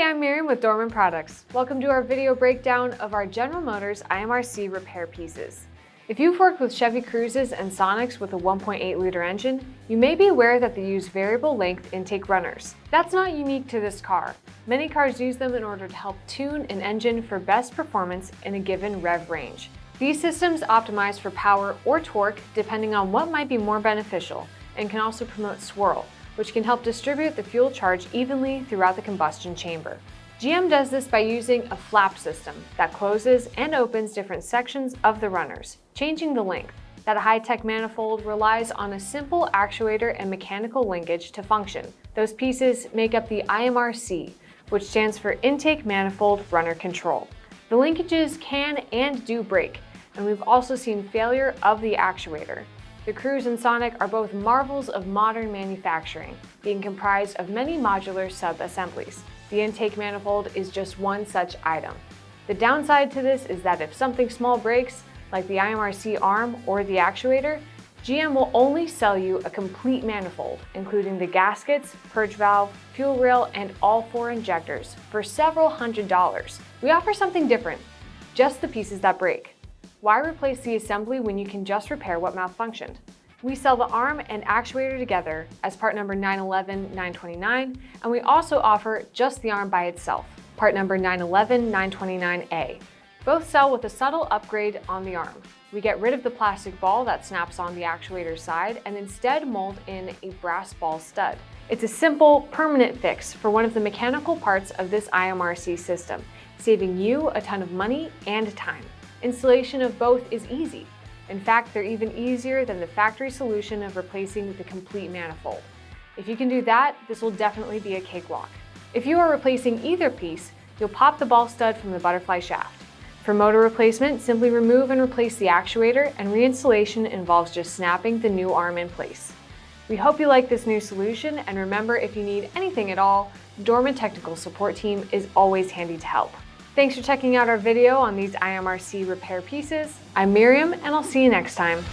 I'm Miriam with Dorman Products. Welcome to our video breakdown of our General Motors IMRC repair pieces. If you've worked with Chevy Cruzes and Sonics with a 1.8-liter engine, you may be aware that they use variable length intake runners. That's not unique to this car. Many cars use them in order to help tune an engine for best performance in a given rev range. These systems optimize for power or torque depending on what might be more beneficial, and can also promote swirl, which can help distribute the fuel charge evenly throughout the combustion chamber. GM does this by using a flap system that closes and opens different sections of the runners, changing the length. That high-tech manifold relies on a simple actuator and mechanical linkage to function. Those pieces make up the IMRC, which stands for Intake Manifold Runner Control. The linkages can and do break, and we've also seen failure of the actuator. The Cruze and Sonic are both marvels of modern manufacturing, being comprised of many modular sub-assemblies. The intake manifold is just one such item. The downside to this is that if something small breaks, like the IMRC arm or the actuator, GM will only sell you a complete manifold, including the gaskets, purge valve, fuel rail, and all 4 injectors for several $100s. We offer something different, just the pieces that break. Why replace the assembly when you can just repair what malfunctioned? We sell the arm and actuator together as part number 911, 929, and we also offer just the arm by itself, part number 911, 929A. Both sell with a subtle upgrade on the arm. We get rid of the plastic ball that snaps on the actuator side and instead mold in a brass ball stud. It's a simple, permanent fix for one of the mechanical parts of this IMRC system, saving you a ton of money and time. Installation of both is easy. In fact, they're even easier than the factory solution of replacing the complete manifold. If you can do that, this will definitely be a cakewalk. If you are replacing either piece, you'll pop the ball stud from the butterfly shaft. For motor replacement, simply remove and replace the actuator, and reinstallation involves just snapping the new arm in place. We hope you like this new solution, and remember, if you need anything at all, the Dorman technical support team is always handy to help. Thanks for checking out our video on these IMRC repair pieces. I'm Miriam, and I'll see you next time.